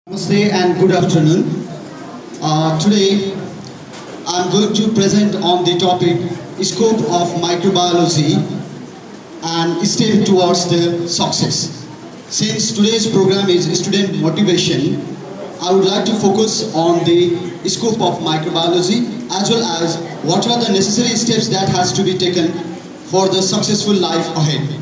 Namaste and good afternoon. Today I'm going to present on the topic scope of microbiology and step towards the success. Since today's program is student motivation, I would like to focus on the scope of microbiology as well as what are the necessary steps that has to be taken for the successful life ahead.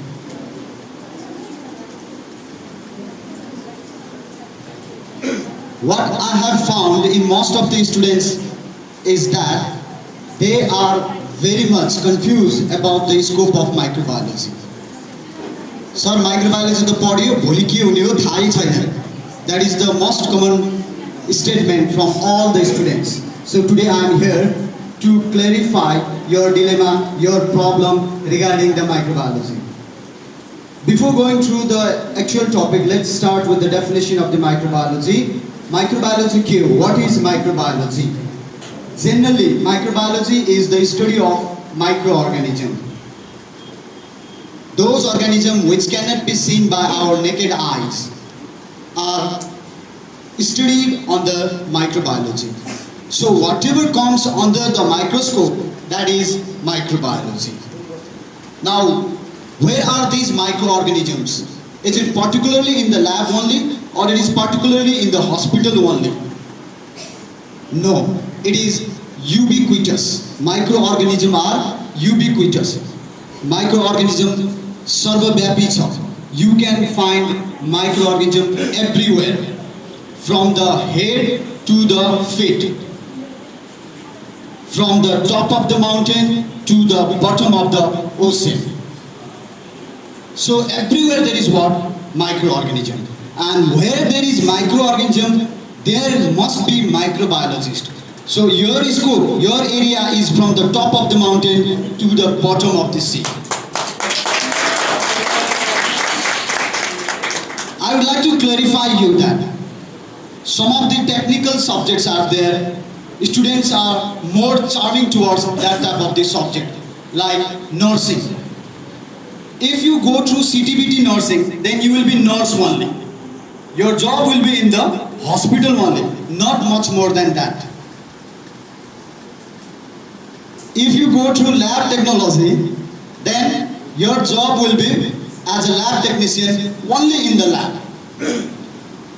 What I have found in most of the students is that they are very much confused about the scope of microbiology. Sir, microbiology the पढ्यो भोलि के हुने हो थाहै छैन. That is the most common statement from all the students. So today I am here to clarify your dilemma, your problem regarding the microbiology. Before going through the actual topic, let's start with the definition of the microbiology. Microbiology Q. What is microbiology? Generally, microbiology is the study of microorganisms. Those organisms which cannot be seen by our naked eyes are studied under microbiology. So whatever comes under the microscope, that is microbiology. Now, where are these microorganisms? Is it particularly in the lab only? Or it is particularly in the hospital only? No, it is ubiquitous. Microorganisms are ubiquitous. Microorganism sarvavyapi cha. You can find microorganism everywhere, from the head to the feet, from the top of the mountain to the bottom of the ocean. So everywhere there is what? Microorganism. And where there is microorganism, there must be microbiologist. So your scope, your area is from the top of the mountain to the bottom of the sea. I would like to clarify you that some of the technical subjects are there. Students are more charming towards that type of the subject, like nursing. If you go through CTBT nursing, then you will be nurse only. Your job will be in the hospital only, not much more than that. If you go through lab technology, then your job will be as a lab technician only in the lab.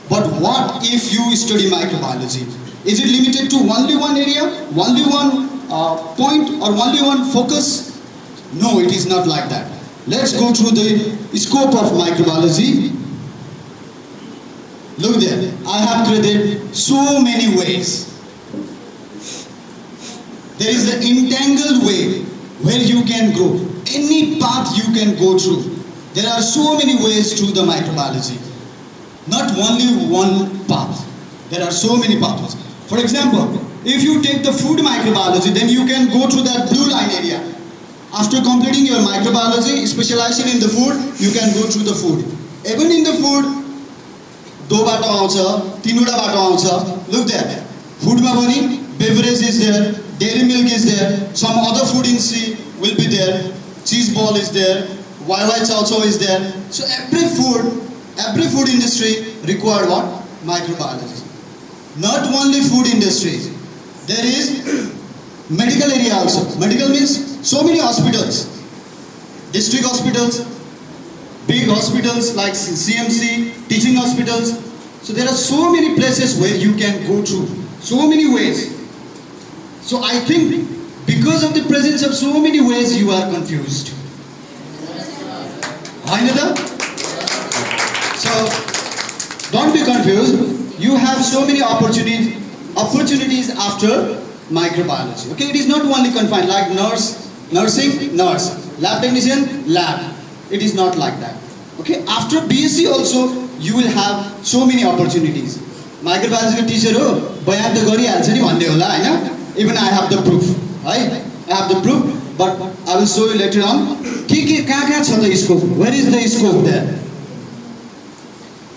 But what if you study microbiology? Is it limited to only one area, only one point, or only one focus? No, it is not like that. Let's go through the scope of microbiology. Look there, I have created so many ways. There is an entangled way where you can go. Any path you can go through. There are so many ways to the microbiology. Not only one path. There are so many pathways. For example, if you take the food microbiology, then you can go through that blue line area. After completing your microbiology, specialization in the food, you can go through the food. Even in the food, दो बाटो आउँछ, तीनवटा बाटो आउँछ. Look there. Food मा पनि beverage is there, dairy milk is there, some other food in sea will be there, cheese ball is there, YY chow chow is there. So every food industry require what? Microbiology. Not only food industries. There is medical area also. Medical means so many hospitals, district hospitals, big hospitals like CMC, teaching hospitals. So there are so many places where you can go through, so many ways. So I think because of the presence of so many ways, you are confused. So don't be confused. You have so many opportunities after microbiology. Okay, it is not only confined like nursing, lab technician, lab. It is not like that. Okay, after BSc also you will have so many opportunities. Microbiology teacher ho bayan ta गरिहाल्छ नि भन्ने होला हैन. Even I have the proof, right? I have the proof, but I will show you later on. के कहाँ छ त scope? Where is the scope there?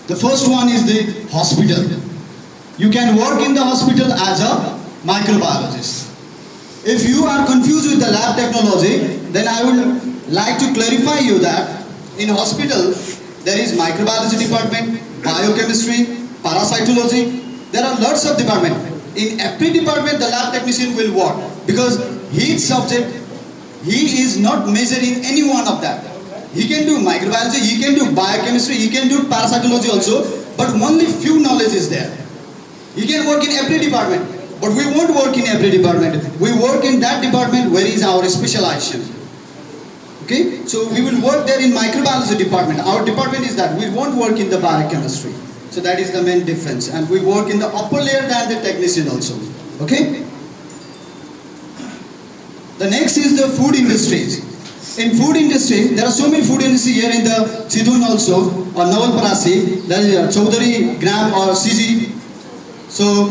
The first one is the hospital. You can work in the hospital as a microbiologist. If you are confused with the lab technology, then I would like to clarify you that in hospital there is microbiology department, biochemistry, parasitology. There are lots of departments. In every department, the lab technician will work because his subject, he is not measured in any one of that. He can do microbiology, he can do biochemistry, he can do parasitology also, but only few knowledge is there. He can work in every department, but we won't work in every department. We work in that department where is our specialization. Okay, so we will work there in microbiology department. Our department is that. We won't work in the biochemistry. So that is the main difference. And we work in the upper layer than the technician also. Okay? The next is the food industries. In food industry, there are so many food industry here in the Chidun also, or Nawalparasi, that is Chaudhary, Gram or CG. So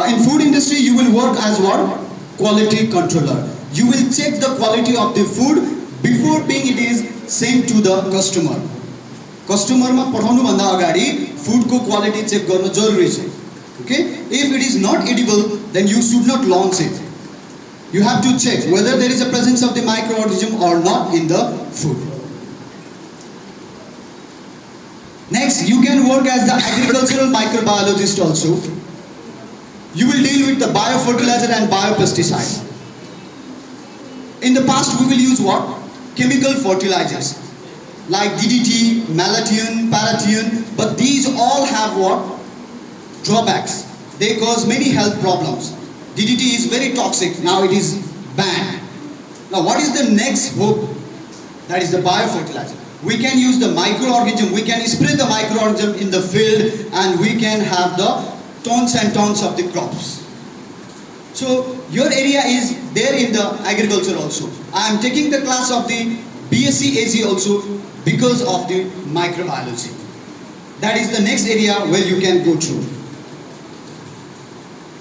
in food industry, you will work as what? Quality controller. You will check the quality of the food before being it is sent to the customer. Customer ma pathaunu bhanda agadi food ko quality check garnu jaruri cha. Okay? If it is not edible, then you should not launch it. You have to check whether there is a presence of the microorganism or not in the food. Next, you can work as the agricultural microbiologist also. You will deal with the biofertilizer and biopesticide. In the past, we will use what? Chemical fertilizers like DDT, malathion, parathion, but these all have what? Drawbacks. They cause many health problems. DDT is very toxic. Now it is banned. Now what is the next hope? That is the biofertilizer. We can use the microorganism. We can spray the microorganism in the field and we can have the tons and tons of the crops. So your area is there in the agriculture also. I am taking the class of the BSc AG also because of the microbiology. That is the next area where you can go through.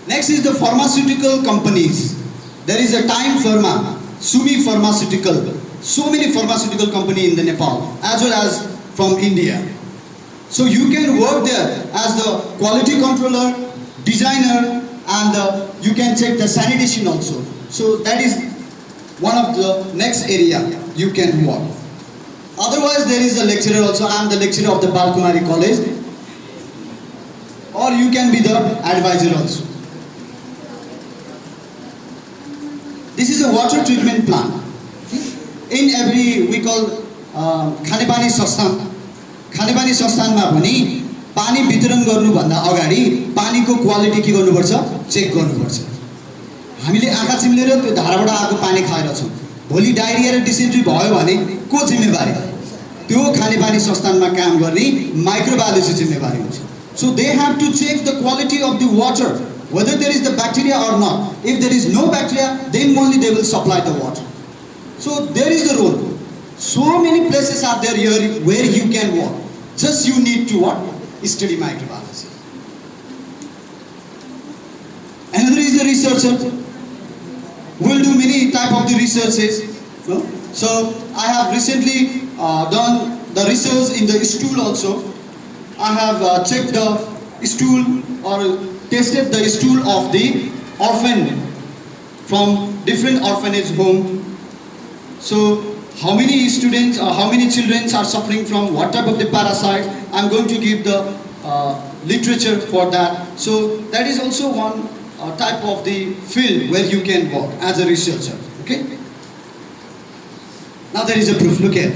Next is the pharmaceutical companies. There is a Time Pharma, Sumi Pharmaceutical. So many pharmaceutical companies in the Nepal as well as from India. So you can work there as the quality controller, designer, and you can check the sanitation also. So that is one of the next area you can work. Otherwise there is a lecturer also. I am the lecturer of the Balkumari College. Or you can be the advisor also. This is a water treatment plant. In every, we call Khanepani Sasthan. Khanepani Sasthan ma bhani पानी वितरण गर्नु भन्दा अगाडि पानीको quality के गर्नुपर्छ check गर्नुपर्छ हामीले आँखा चिम्लेर त्यो धाराबाट आएको पानी खाएर छौं भोलि डायरिया र डिसेन्ट्री भयो भने को जिम्मेवारी त्यो खानेपानी संस्थानमा काम गर्ने माइक्रोबायोलोजी जिम्मेवारी हुन्छ so they have to check the quality of the water whether there is the bacteria or not if there is no bacteria then only they will supply the water so there is the role so many places are there here where you can work just you need to what study microbiology. Another is the researcher. We will do many type of the researches. No? So I have recently done the research in the stool also. I have checked the stool or tested the stool of the orphan from different orphanage home. So how many students or how many children are suffering from what type of the parasite? I'm going to give the literature for that. So that is also one type of the field where you can work as a researcher. Okay. Now there is a proof. Look here.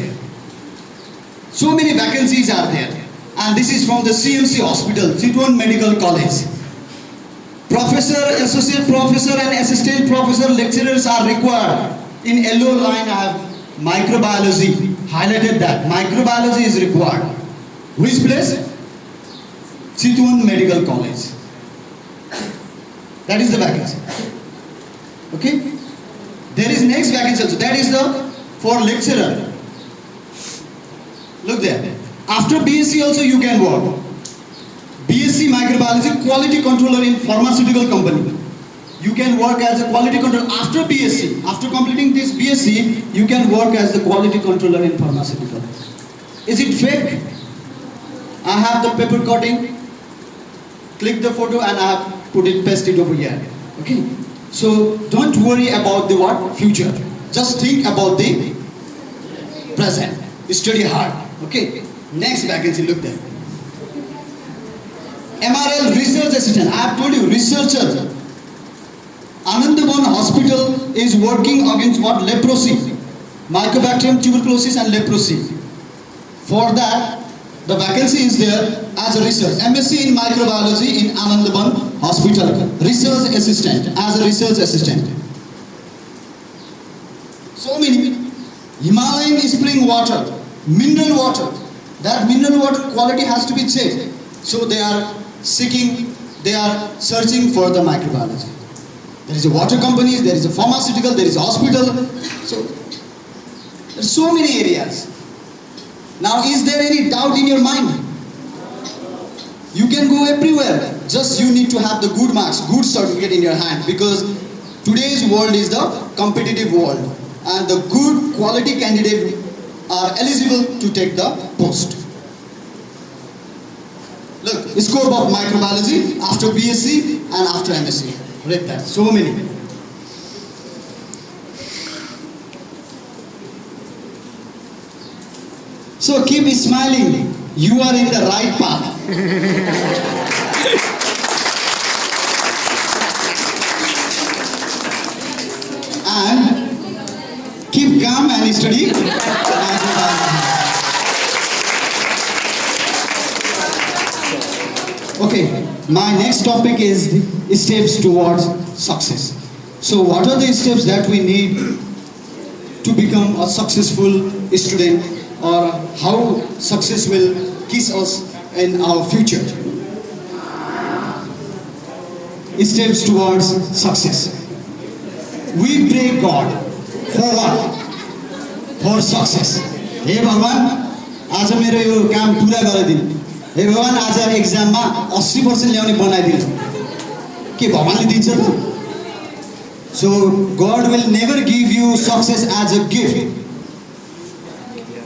So many vacancies are there, and this is from the CMC Hospital, Chitwan Medical College. Professor, associate professor, and assistant professor lecturers are required. In yellow line, I have microbiology, highlighted that. Microbiology is required. Which place? Chitwan Medical College. That is the vacancy. Okay? There is next vacancy also. That is the for lecturer. Look there. After BSc also you can work. BSc Microbiology, quality controller in pharmaceutical company. You can work as a quality controller after BSc. After completing this BSc, you can work as the quality controller in pharmaceutical. Is it fake? I have the paper cutting. Click the photo and I have put it, paste it over here. Okay. So don't worry about the what future. Just think about the present. Study hard. Okay. Next vacancy. Look there. MRL research assistant. I have told you, researcher. Anandavan Hospital is working against what? Leprosy. Mycobacterium tuberculosis and leprosy. For that, the vacancy is there as a research. MSc in microbiology in Anandavan Hospital. Research assistant, as a research assistant. So many. Himalayan spring water, mineral water. That mineral water quality has to be checked. So they are seeking, they are searching for the microbiology. There is a water company, there is a pharmaceutical, there is a hospital. So there are so many areas. Now, is there any doubt in your mind? You can go everywhere. Just you need to have the good marks, good certificate in your hand, because today's world is the competitive world, and the good quality candidates are eligible to take the post. Look, scope of microbiology after BSc and after MSc. Read that. So many. So keep smiling. You are in the right path. And keep calm and study. Okay, my next topic is the steps towards success. So what are the steps that we need to become a successful student, or how success will kiss us in our future? Steps towards success. We pray God for what? For success. Hey Bhagwan, आज मेरो यो काम पूरा गरिदिनु. हे भगवान, आज एक्जाममा 80% ल्याउने बनाइदिनु. के भगवानले दिन्छ त? So God will never give you success as a gift.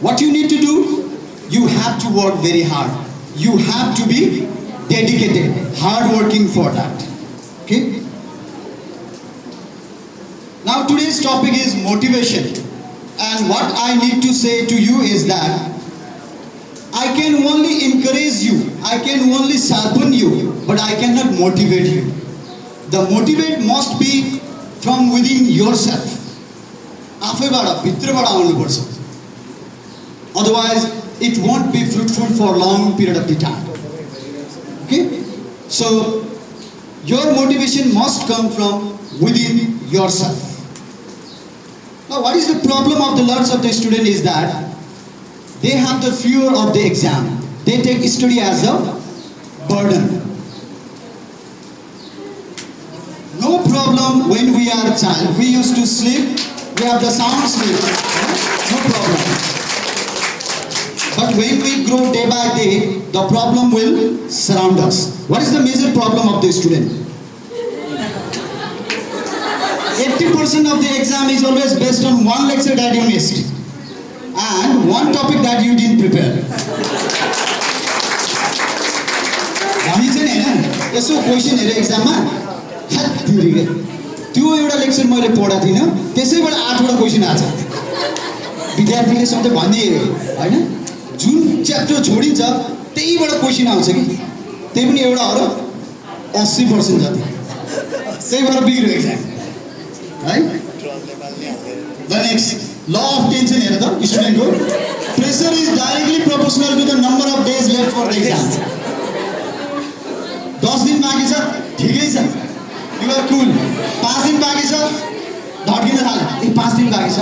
What you need to do? You have to work very hard. You have to be dedicated, hard working for that. Okay? Now today's topic is motivation. And what I need to say to you is that I can only encourage you, I can only sharpen you, but I cannot motivate you. The motivate must be from within yourself. आफैबाट भित्रबाट आउनुपर्छ. Otherwise, it won't be fruitful for a long period of the time. Okay? So, your motivation must come from within yourself. Now, what is the problem of the lots of the student is that they have the fear of the exam. They take study as a burden. No problem when we are a child. We used to sleep, we have the sound sleep. No problem. But when we grow day by day, the problem will surround us. What is the major problem of the student? 80% of the exam is always based on one lecture that you missed and one topic that you didn't prepare. यसो question हेरे एक्जाममा त्यो एउटा lecture मैले पढाएको थिइनँ, त्यसैबाट 8वटा question आछ. विद्यार्थीले सधैँ भनिदिए हैन, जुन च्याप्टर छोडिन्छ त्यहीबाट क्वेशन आउँछ कि, त्यही पनि एउटा हो र 80% जति. त्यही भएर बिग्रियो exam. Right? The next, law of tension हेर त स्टुडेन्टको. Pressure is directly proportional to the number of days left for the exam. 10 दिन बाँकी छ, ठिकै छ, you are cool. 5 दिन बाँकी छ, धड्किन थाल्यो. 5 दिन बाँकी छ,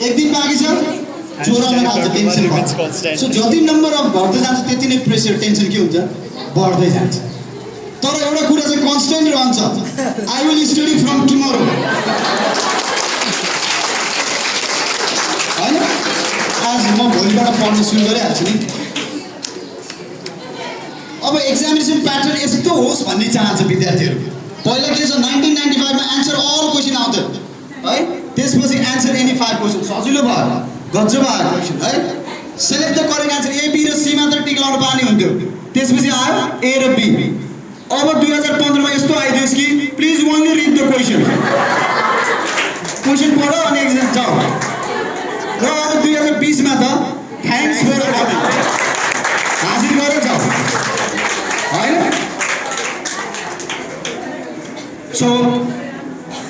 1 दिन बाँकी छ, ज्वरो आउन थाल्छ, टेन्सन बढ्छ. सो जति नम्बर अफ बढ्दै जान्छ त्यति नै प्रेसर, टेन्सन के हुन्छ, बढ्दै जान्छ. तर एउटा कुरा चाहिँ कन्स्टेन्ट रहन्छ. I will study from tomorrow. हैन, आज म भोलिबाट पढ्न सुरु गरिहाल्छु नि. अब एक्जामिनेसन प्याटर्न यस्तो होस् भन्ने चाहन्छ विद्यार्थीहरू. पहिला के छ, 1995 मा आन्सर अल क्वेशन आउँथ्यो है, त्यसपछि आन्सर एनी 5 क्वेशन सजिलो भयो, गजब आयो क्वेशन है. Select the correct answer A B र सी मात्र टिक लाउन पाउने हुन्थ्यो, त्यसपछि आयो ए र बी. अब 2015 मा यस्तो आइदियोस् कि please only read the question. Question पढ्यो अनि एक्जाम जाऊ. र अब 2020 मा त थ्याङ्क्स फर कमिङ, हाजिर गरेर जाऊ हैन. So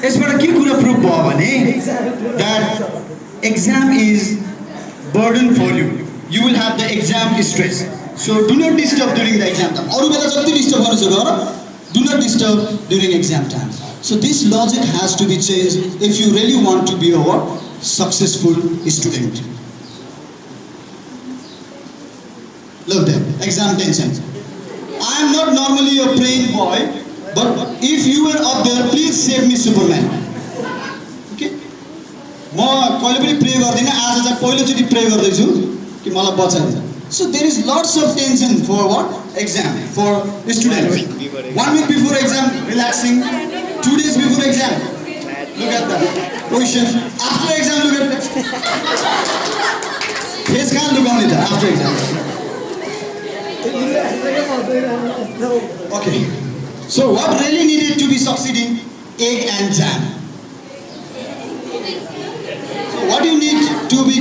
यसबाट के कुरा प्रुभ भयो भने that exam is burden for you. You will have the exam stress. So do not disturb during the exam time. अरू बेला जति डिस्टर्ब गर्नु छ गर, do not disturb during exam time. So this logic has to be changed if you really want to be a what? Successful student. Look there, exam tension. I am not normally a praying boy, but if you were up there, please save me, Superman. Okay? म कहिले पनि pray गर्दिनँ, आज चाहिँ पहिलोचोटि pray गर्दैछु कि मलाई बचाइदिनु. So there is lots of tension for what? Exam, for students. 1 week before exam, relaxing. 2 days before exam, look at that position. After exam, look at that. Face can't look on it after exam. Okay. So what really needed to be succeeding? Egg and jam. So what you need to be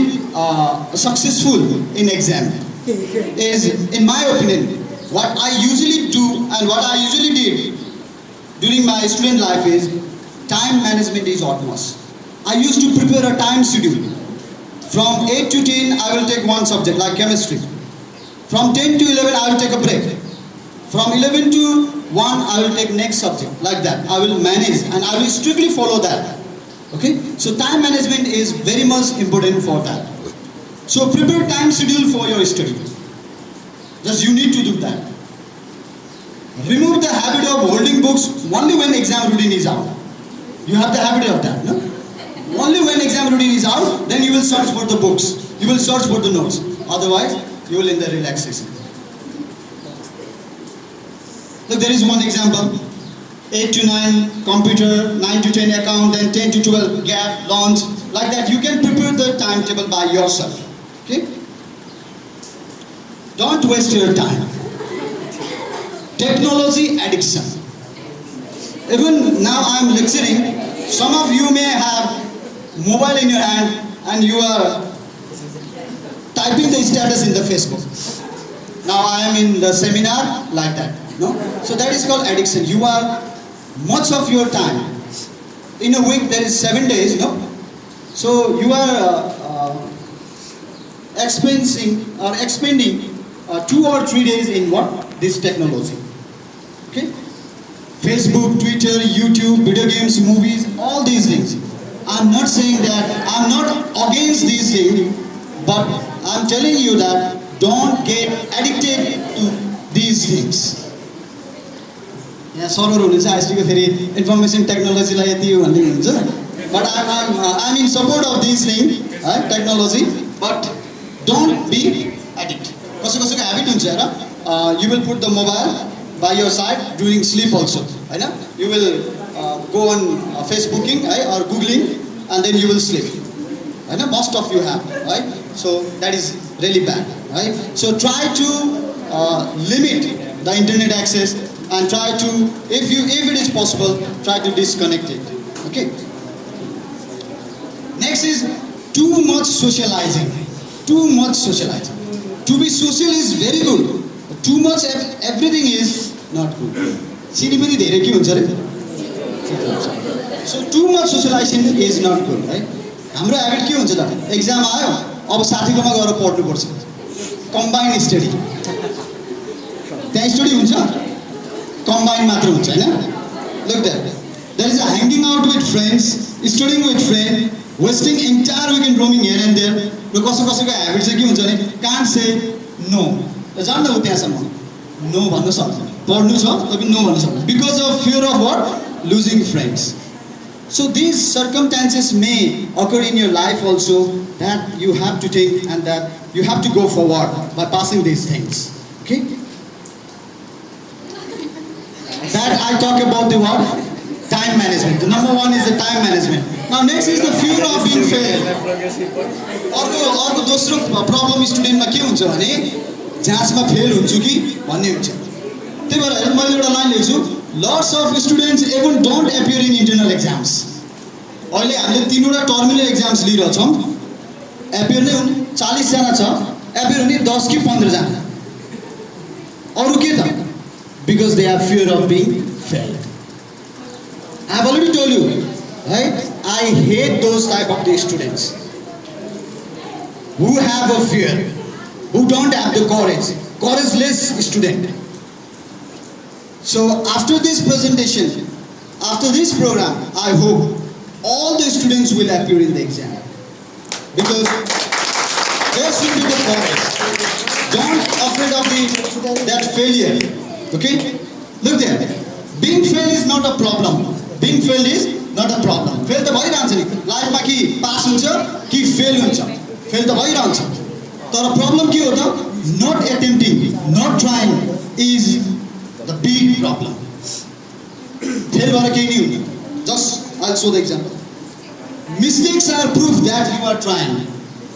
successful in exam is, in my opinion, what I usually do and what I usually did during my student life is time management is utmost. I used to prepare a time schedule. From 8 to 10, I will take one subject like chemistry. From 10 to 11, I will take a break. From 11 to 1, I will take next subject like that. I will manage and I will strictly follow that. Okay? So time management is very much important for that. So prepare time schedule for your study. Just you need to do that. Remove the habit of holding books only when exam routine is out. You have the habit of that, no? Only when exam routine is out, then you will search for the books. You will search for the notes. Otherwise, you will in the relaxation. Look, there is one example. 8 to 9 computer, 9 to 10 account, then 10 to 12 gap, launch. Like that, you can prepare the timetable by yourself. Okay? Don't waste your time. Technology addiction. Even now I am lecturing, some of you may have mobile in your hand and you are typing the status in the Facebook. Now I am in the seminar like that. No? So that is called addiction. You are much of your time. In a week there is 7 days, no? So you are expending 2 or 3 days in what? This technology. Okay? Facebook, Twitter, YouTube, video games, movies, all these things. I'm not saying that, I'm not against these things, but I'm telling you that don't get addicted to these things. Yeah, sorrow rules. I speak of information technology like but I'm in support of these things, technology, but don't be addicted. You will put the mobile by your side during sleep also. You will go on Facebooking or Googling and then you will sleep. Most of you have, right? So that is really bad, right? So try to limit the internet access and try to, if it is possible, try to disconnect it. Okay. Next is too much socializing. Too much socializing. To be social is very good. But too much everything is not good. So too much socialization is not good, right? हाम्रो habit के हुन्छ त? Exam आयो, अब साथीकोमा गएर पढ्नु पर्छ. Combined study. त्यहाँ study हुन्छ? Combined मात्र हुन्छ हैन? Look there. There is a hanging out with friends, studying with friends, wasting entire weekend roaming here and there. र कसैको habit चाहिँ के हुन्छ भने can't say no. जान्दै हो त्यहाँसम्म. No भन्नु सक्दैन. पढ्नु छ tapi no भन्नु सक्दैन. Because of fear of what? Losing friends. So these circumstances may occur in your life also that you have to take and that you have to go forward by passing these things. Okay? That I talk about the what? Time management. The number one is the time management. Now next is the fear of being failed. अर्को दोस्रो problem स्टुडेन्टमा के हुन्छ भने जाँचमा fail हुन्छु कि भन्ने हुन्छ. त्यही भएर मैले एउटा लाइन लेख्छु, lots of students even don't appear in internal exams. अहिले हामीले 3वटा टर्मिनल एक्जाम्स लिइरहेछौँ. एपियर नै हुन् 40 जना छ, एपियर हुने 10 कि 15 जना. अरु के त? Because they have fear of being failed. I have already told you, right? I hate those type of the students who have a fear, who don't have the courageless student. So after this presentation, after this program, I hope all the students will appear in the exam, because there should be the courage. Don't afraid of that failure. Okay? Look there. Being failed is not a problem. Being failed is not a problem. Fail त भइरहन्छ नि. लाइफमा कि पास हुन्छ कि fail हुन्छ. Fail त भइरहन्छ. तर प्रब्लम के हो त? Not attempting, not trying is the big problem. Fail भएर केही नि हुँदैन. Just I'll show the example. Mistakes are proof that you are trying.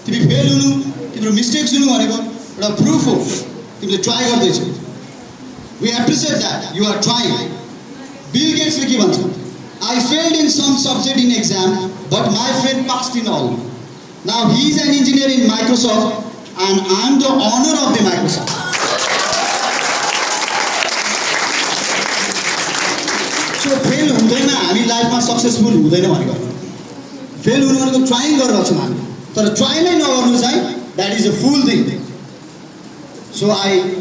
तिमी फेल हुनु, तिम्रो मिस्टेक्स हुनु भनेको एउटा प्रुफ हो. तिमीले try गर्दैछौ. We appreciate that you are trying. Bill Gates le ke bhancha? I failed in some subject in exam, but my friend passed in all. Now he is an engineer in Microsoft, and I am the owner of the Microsoft. So fail हुँदैन, हामी लाइफमा successful हुँदैन भनेको. Fail हुनु भनेको trying गरेर छौँ हामी. तर ट्राई नै नगर्नु चाहिँ that is a fool thing. So I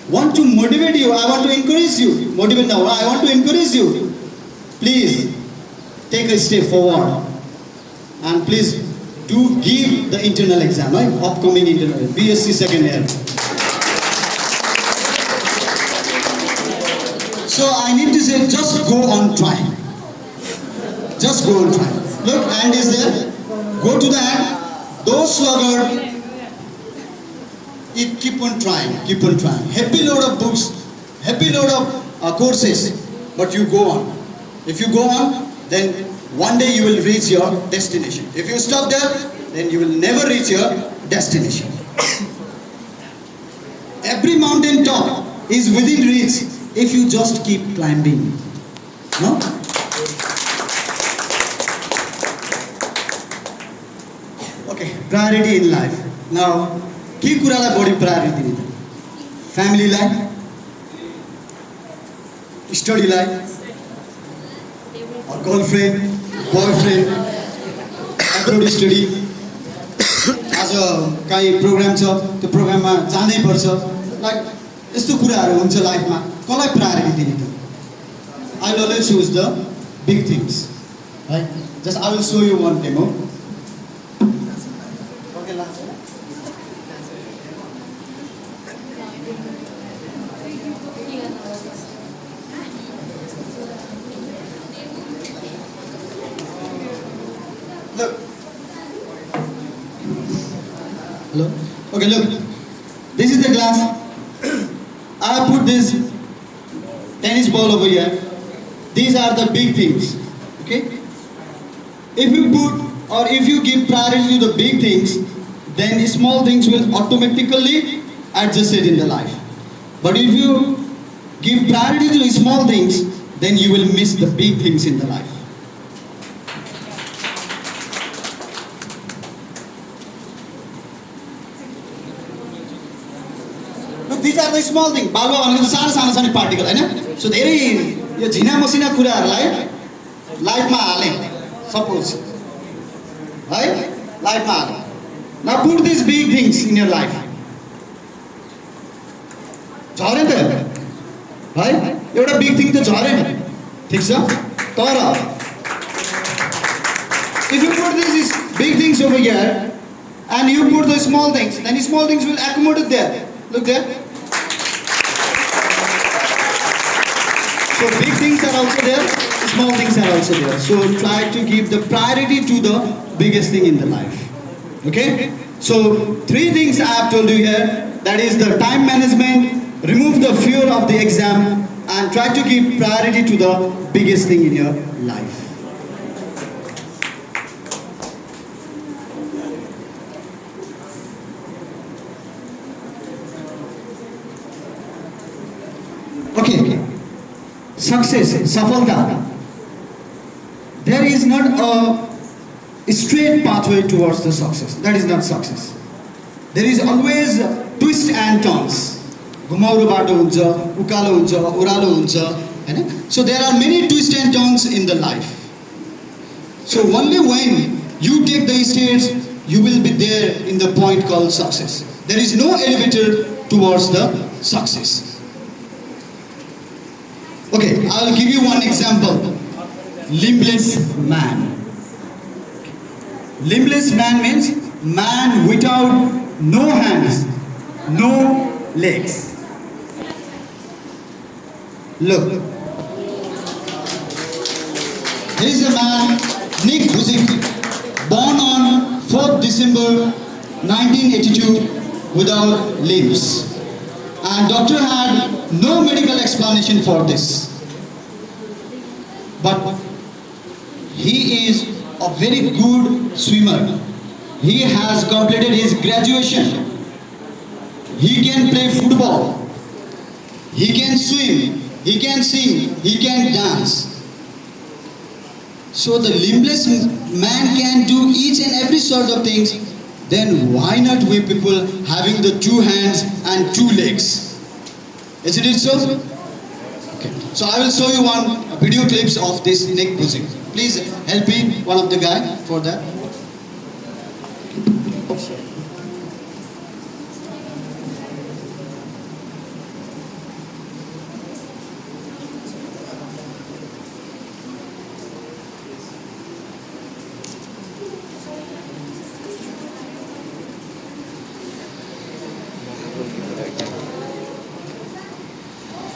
want to motivate you, I want to encourage you. Motivate now, I want to encourage you. Please take a step forward and please do give the internal exam, right? Upcoming internal, BSc second year. So I need to say, just go on trying. Just go on trying. Look, hand is there. Go to the hand. Those sluggard, keep on trying, keep on trying. Happy load of books, happy load of courses, but you go on. If you go on, then one day you will reach your destination. If you stop there, then you will never reach your destination. Every mountain top is within reach if you just keep climbing. No? Okay, priority in life. Now, के कुरालाई बढी priority दिने त? फ्यामिलीलाई, स्टडीलाई, girlfriend, boyfriend, abroad study, आज काहीँ programme छ, त्यो प्रोग्राममा जानै पर्छ, लाइक यस्तो कुराहरू हुन्छ लाइफमा, कसलाई प्रायोरिटी दिने त? I will always choose the big things, right? Just I will show you one demo. Okay, last. Look. Hello? Okay, look. This is the glass. I have put this tennis ball over here. These are the big things. Okay? If you put or if you give priority to the big things, then small things will automatically adjust it in the life. But if you give priority to the small things, then you will miss the big things in the life. These are the small things. बालुवा भनेको सानो सानो particle हैन. So धेरै यो झिना मसिना कुराहरुलाई लाइफमा हाले. Suppose, right? लाइफमा हाले. Now put these big things in your life. झरे त, है? एउटा big thing त झरे नि. ठीक छ? तर if you put these big things over here and you put the small things, then small things will accommodate there. Look there. So big things are also there, small things are also there. So try to give the priority to the biggest thing in the life. Okay? So 3 things I have told you here. That is the time management, remove the fear of the exam, and try to give priority to the biggest thing in your life. Okay. Success, safalta. There is not a straight pathway towards the success. That is not success. There is always twists and turns. घुमाउरो बाटो हुन्छ, उकालो हुन्छ, ओह्रालो हुन्छ, है ना? So there are many twists and turns in the life. So only when you take the stairs, you will be there in the point called success. There is no elevator towards the success. Okay, I'll give you one example. Limbless man. Limbless man means man without no hands, no legs. Look. There is a man, Nick Buzik, born on 4th December 1982 without limbs. And doctor had no medical explanation for this. But he is a very good swimmer. He has completed his graduation. He can play football. He can swim. He can sing. He can dance. So the limbless man can do each and every sort of things. Then why not we people having the 2 hands and 2 legs? Isn't it so? Okay. So I will show you one video clips of this Nick Buzik. Please help me, one of the guy, for that.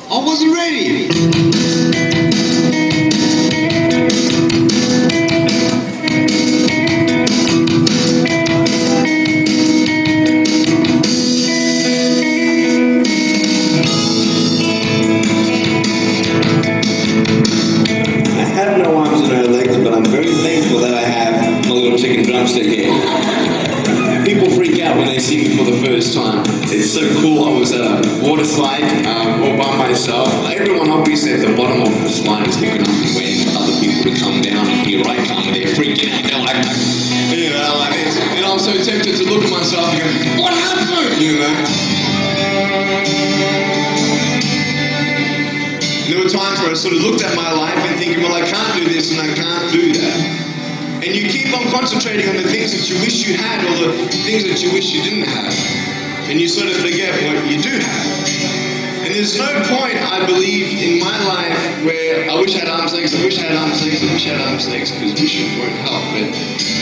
I wasn't ready. I have no arms and no legs, but I'm very thankful that I have my little chicken drumstick here. People freak out when they see me for the first time. It's so cool. I was at a water slide all by myself. Everyone obviously at the bottom of the slide is looking up and waiting for other people to come down, and here I come, and they're freaking out. They're like, you know, like this. And I'm so tempted to look at myself and go, what happened? You know? There were times where I sort of looked at my life and thinking, well, I can't do this and I can't do that. And you keep on concentrating on the things that you wish you had or the things that you wish you didn't have. And you sort of forget what you do have. And there's no point, I believe, in my life where I wish I had arms, legs, I wish I had arms, legs, I wish I had arms, legs, because wishing won't help. But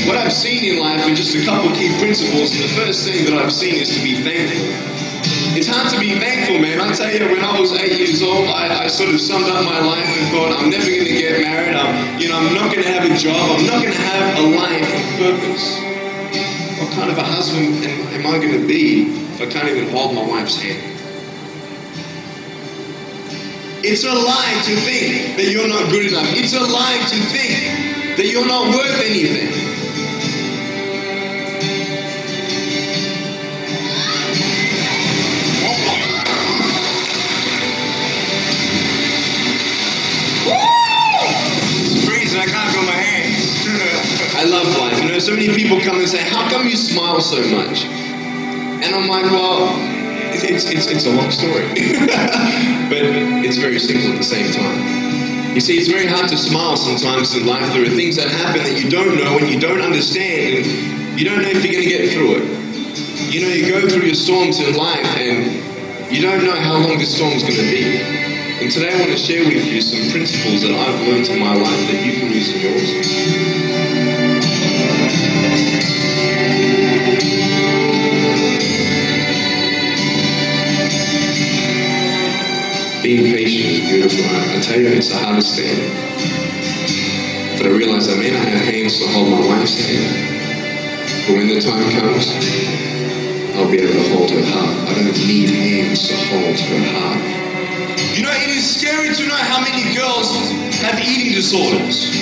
what I've seen in life are just a couple of key principles. And the first thing that I've seen is to be thankful. It's hard to be thankful, man. I tell you, when I was 8 years old, I sort of summed up my life and thought, I'm never going to get married. I'm not going to have a job. I'm not going to have a life of purpose. What kind of a husband am I going to be if I can't even hold my wife's hand? It's a lie to think that you're not good enough. It's a lie to think that you're not worth anything. I can't feel my hands. I love life. You know, so many people come and say, how come you smile so much? And I'm like, well, it's a long story. But it's very simple at the same time. You see, it's very hard to smile sometimes in life. There are things that happen that you don't know and you don't understand, and you don't know if you're going to get through it. You know, you go through your storms in life and you don't know how long the storm's going to be. And today I want to share with you some principles that I've learned in my life that you can use in yours. Being patient is beautiful. I tell you, it's the hardest thing. But I realize I may not have hands to hold my wife's hand. But when the time comes, I'll be able to hold her heart. I don't need hands to hold her heart. You know, it is scary to know how many girls have eating disorders.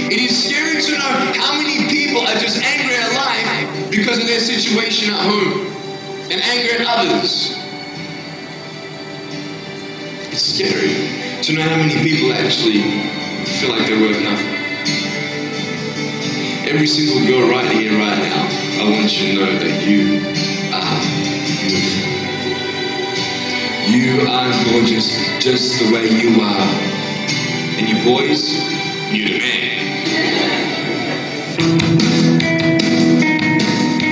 It is scary to know how many people are just angry at life because of their situation at home and angry at others. It's scary to know how many people actually feel like they're worth nothing. Every single girl right here, right now, I want you to know that you are beautiful. You are gorgeous just the way you are. And you boys, you the man.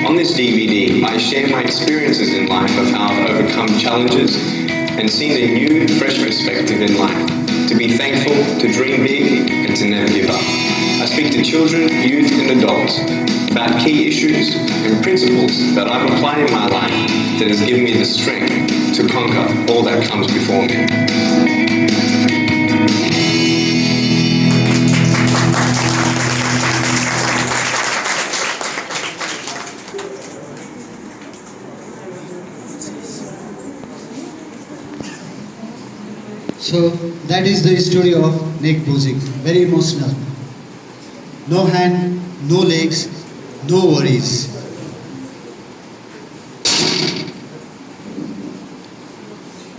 On this DVD, I share my experiences in life of how I've overcome challenges and seen a new, fresh perspective in life. To be thankful, to dream big, and to never give up. I speak to children, youth, and adults about key issues and principles that I've applied in my life that has given me the strength to conquer all that comes before me. So that is the story of Nick Buzik. Very emotional. No hand, no legs, no worries.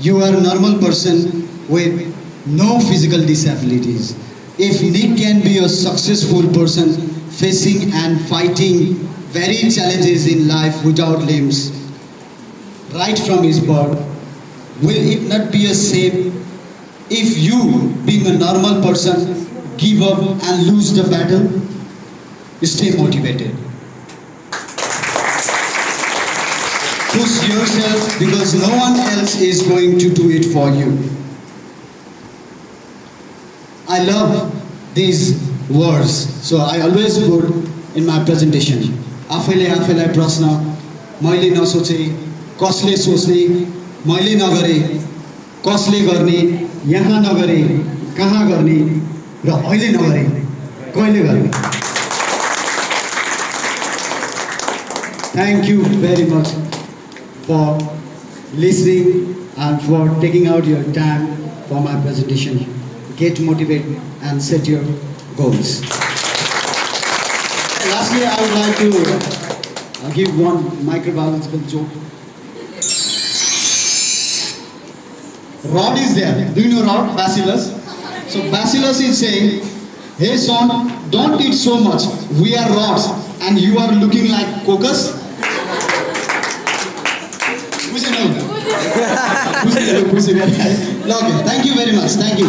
You are a normal person with no physical disabilities. If Nick can be a successful person facing and fighting very challenges in life without limbs, right from his birth, will it not be a shame if you, being a normal person, give up and lose the battle? Stay motivated. Push yourself because no one else is going to do it for you. I love these words, so I always put in my presentation. आफैले आफैलाई प्रश्न मैले नसोचे, कसले सोच्ने, मैले नगरे, कसले गर्ने, यहाँ नगरे, कहाँ गर्ने, र अहिले नगरे, कहिले गर्ने. Thank you very much for listening and for taking out your time for my presentation. Get motivated and set your goals. Lastly, I would like to give one microbiological joke. Rod is there. Do you know Rod? Bacillus. So Bacillus is saying, "Hey son, don't eat so much. We are rods and you are looking like cocos." Okay, thank you very much. Thank you.